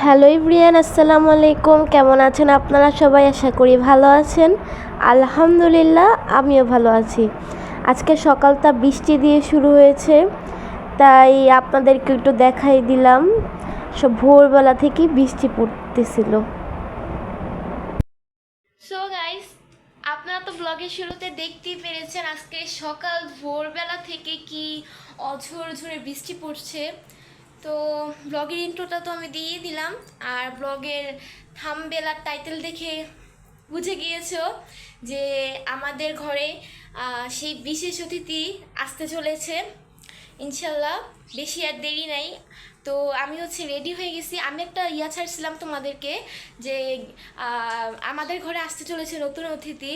Hello everyone, আসসালামু আলাইকুম। কেমন আছেন আপনারা সবাই? আশা করি ভালো আছেন। আলহামদুলিল্লাহ, আমিও ভালো আছি। আজকে সকালটা বৃষ্টি দিয়ে শুরু হয়েছে, তাই আপনাদেরকে একটু দেখাই দিলাম। সব ভোরবেলা থেকেই বৃষ্টি পড়তেছিল। সো গাইস, আপনারা তো ব্লগের শুরুতে দেখতেই পেরেছেন আজকে সকাল ভোরবেলা থেকে কি ঝরে বৃষ্টি পড়ছে। তো ব্লগের ইন্ট্রোটা তো আমি দিয়ে দিলাম, আর ব্লগের থাম্বনেল আর টাইটেল দেখে বুঝে গিয়েছো যে আমাদের ঘরে সেই বিশেষ অতিথি আসতে চলেছে ইনশাল্লাহ। বেশি আর দেরি নাই। তো আমি রেডি হয়ে গেছি। আমি একটা ছাড়ছিলাম তোমাদেরকে যে আমাদের ঘরে আসতে চলেছে নতুন অতিথি।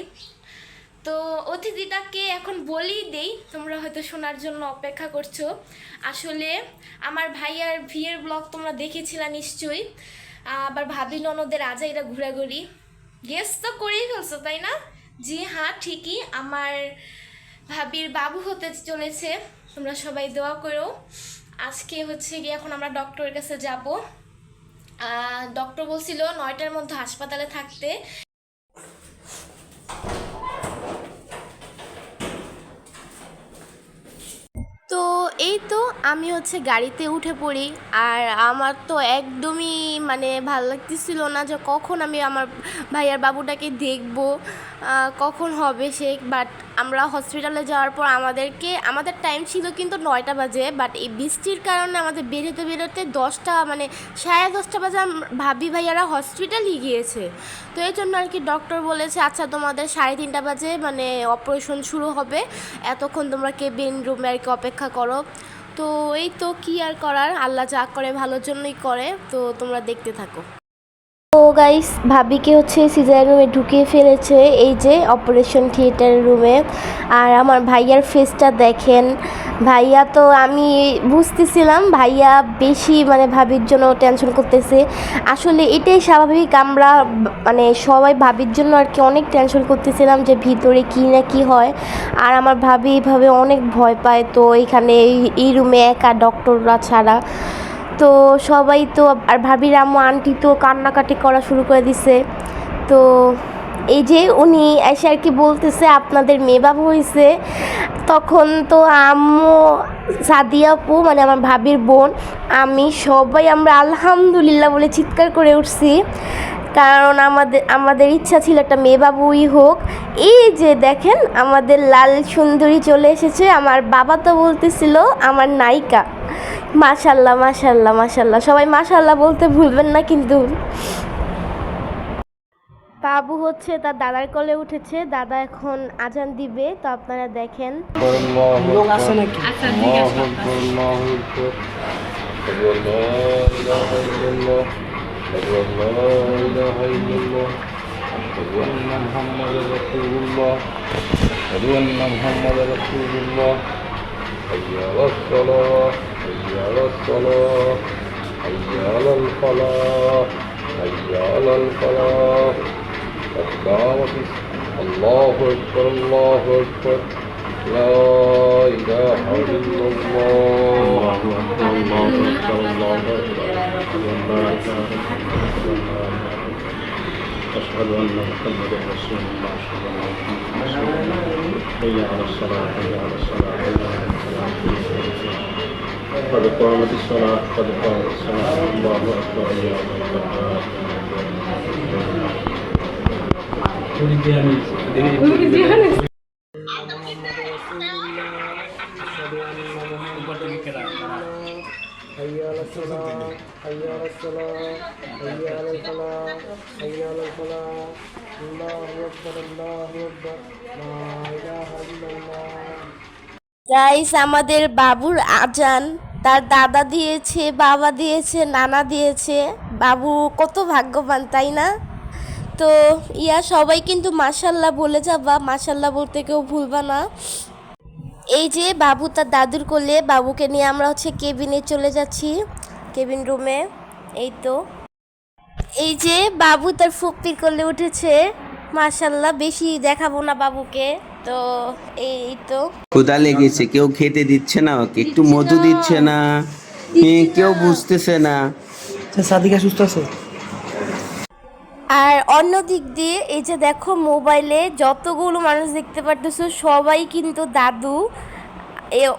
তো অতিথিটাকে এখন বলেই দেই, তোমরা হয়তো শোনার জন্য অপেক্ষা করছো। আসলে আমার ভাইয়ার বিয়ের ব্লগ তোমরা দেখেছিলা নিশ্চয়ই। আবার ভাবি ননদের আজাইরা ঘোরাঘুরি গেস তো করেই ফেলছো, তাই না? জি হ্যাঁ, ঠিকই, আমার ভাবির বাবু হতে চলেছে। তোমরা সবাই দোয়া করো। আজকে গিয়ে এখন আমরা ডক্টরের কাছে যাব। ডক্টর বলছিল 9টার মধ্যে হাসপাতালে থাকতে। তো এই তো আমি গাড়িতে উঠে পড়ি। আর আমার তো একদমই ভালো লাগতেছিল না যে কখন আমি আমার ভাইয়ার বাবুটাকে দেখব, কখন হবে সে। বাট আমরা হসপিটালে যাওয়ার পর আমাদের টাইম ছিল কিন্তু 9টা বাজে, বাট এই বৃষ্টির কারণে আমাদের বেরোতে বেরোতে 10টা 10:30 বাজে ভাবি ভাইয়ারা হসপিটালই গিয়েছে। তো এই জন্য আর কি ডক্টর বলেছে আচ্ছা তোমাদের 3:30 বাজে অপারেশন শুরু হবে, এতক্ষণ তোমরা কেবিন রুমে আর কি অপেক্ষা করো। তো এই তো কি আর করার, আল্লাহ যা করে ভালোর জন্যই করে। তো তোমরা দেখতে থাকো। তো গাইস, ভাবিকে সিজার রুমে ঢুকিয়ে ফেলেছে, এই যে অপারেশন থিয়েটার রুমে। আর আমার ভাইয়ার ফেসটা দেখেন। ভাইয়া তো আমি বুঝতেছিলাম ভাইয়া বেশি ভাবির জন্য টেনশন করতেছে। আসলে এটাই স্বাভাবিক, আমরা সবাই ভাবির জন্য আর কি অনেক টেনশন করতেছিলাম যে ভিতরে কি না কি হয়। আর আমার ভাবি এইভাবে অনেক ভয় পায়। তো এইখানে এই রুমে একা, ডক্টররা ছাড়া। তো সবাই তো, আর ভাবির আম্মু আন্টি তো কান্নাকাটি করা শুরু করে দিছে। তো এই যে উনি এসে আর কি বলতেছে আপনাদের মেয়ে বাবু হয়েছে। তখন তো আম্মু, সাদিয়া আপু আমার ভাবির বোন, আমি সবাই আমরা আলহামদুলিল্লাহ বলে চিৎকার করে উঠছি। কারণ আমাদের ইচ্ছা ছিল একটা মেয়ে বাবুই হোক। এই যে দেখেন আমাদের লাল সুন্দরী চলে এসেছে। আমার বাবা তো বলতেছিল আমার নায়িকা। মাশাল্লাহ মাশাল্লাহ মাশাল্লাহ, সবাই মাশাল্লাহ বলতে ভুলবেন না কিন্তু। বাবু তার দাদার কোলে উঠেছে, দাদা এখন আজান দিবে, তো আপনারা দেখেন। লোক আছে নাকি? আচ্ছা ঠিক আছে। حي على الصلاة حي على الصلاة حي على الفلاح حي على الفلاح قد قامت الله أكبر الله أكبر لا إله إلا الله الله أكبر الله أكبر أشهد أن محمدا رسول الله صلى الله عليه وسلم حي على الصلاة حي على الصلاة حي على الفلاح قد قامت الصلاة قد قامت الصلاة الله أكبر الله أكبر حي على الصلاة حي على الصلاة حي على الفلاح حي على الفلاح الله أكبر الله أكبر لا إله إلا الله। গাইস, আমাদের বাবুর আজান তার দাদা দিয়েছে, বাবা দিয়েছে, নানা দিয়েছে। বাবু কত ভাগ্যবান, তাই না? তো সবাই কিন্তু মাশাল্লাহ বলে যাবা, মাশাল্লাহ বলতে কেউ ভুলবা না। এই যে বাবু তার দাদুর কোলে, বাবুকে নিয়ে আমরা কেবিনে চলে যাচ্ছি, কেবিন রুমে। এই তো এই যে বাবু তার ফুপ্পির কোলে উঠেছে। মাশাল্লাহ, বেশি দেখাবো না বাবুকে। তো এই তো ক্ষুধা লেগেছে, কেউ খেতে দিচ্ছে না, ওকে একটু মধু দিচ্ছে না, কেউ বুঝতেছে না। সাদিকা সুস্থ আছে? আর অন্য দিক দিয়ে এই যে দেখো মোবাইলে যতগুলো মানুষ দেখতে পারতেছো সবাই কিন্তু দাদু,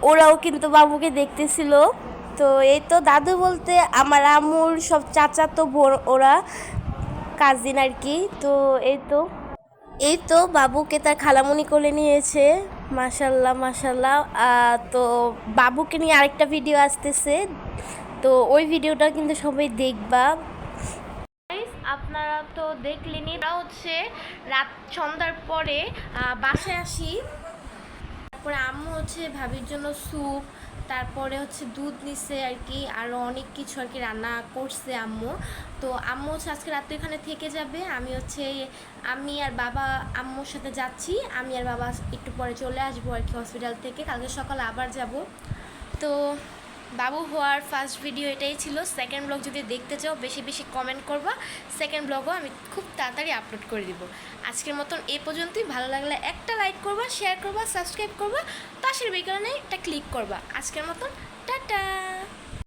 ওরাও কিন্তু বাবুকে দেখতেছিল। তো এই তো দাদু বলতে আমার আম্মুর সব চাচাতো বোন, ওরা কাজিন আর কি। তো এই তো বাবুকে তার খালামণি কোলে নিয়েছে। মাশাল্লাহ মাশাল্লাহ। তো বাবুকে নিয়ে আরেকটা ভিডিও আসতেছে, তো ওই ভিডিওটা কিন্তু সবাই দেখবা। আপনারা তো দেখলেনই, আমরা হচ্ছে রাত সন্ধ্যার পরে বাসায় আসি। তারপরে আম্মু হচ্ছে ভাবির জন্য স্যুপ, তারপরে হচ্ছে দুধ নিছে আর কি, আরও অনেক কিছু আর কি রান্না করছে আম্মু। তো আম্মু হচ্ছে আজকে রাত্রে এখানে থেকে যাবে। আমি আর বাবা আম্মুর সাথে যাচ্ছি। আমি আর বাবা একটু পরে চলে আসবো আর কি হসপিটাল থেকে, কালকে সকালে আবার যাব। তো বাবু হওয়ার ফার্স্ট ভিডিও এটাই ছিল। সেকেন্ড ব্লগ যদি দেখতে চাও বেশি বেশি কমেন্ট করবা, সেকেন্ড ব্লগও আমি খুব তাড়াতাড়ি আপলোড করে দিব। আজকের মতন এই পর্যন্তই। ভালো লাগলে একটা লাইক করবা, শেয়ার করবা, সাবস্ক্রাইব করবা, পাশের বেল আইকনে একটা ক্লিক করবা। আজকের মতন টাটা।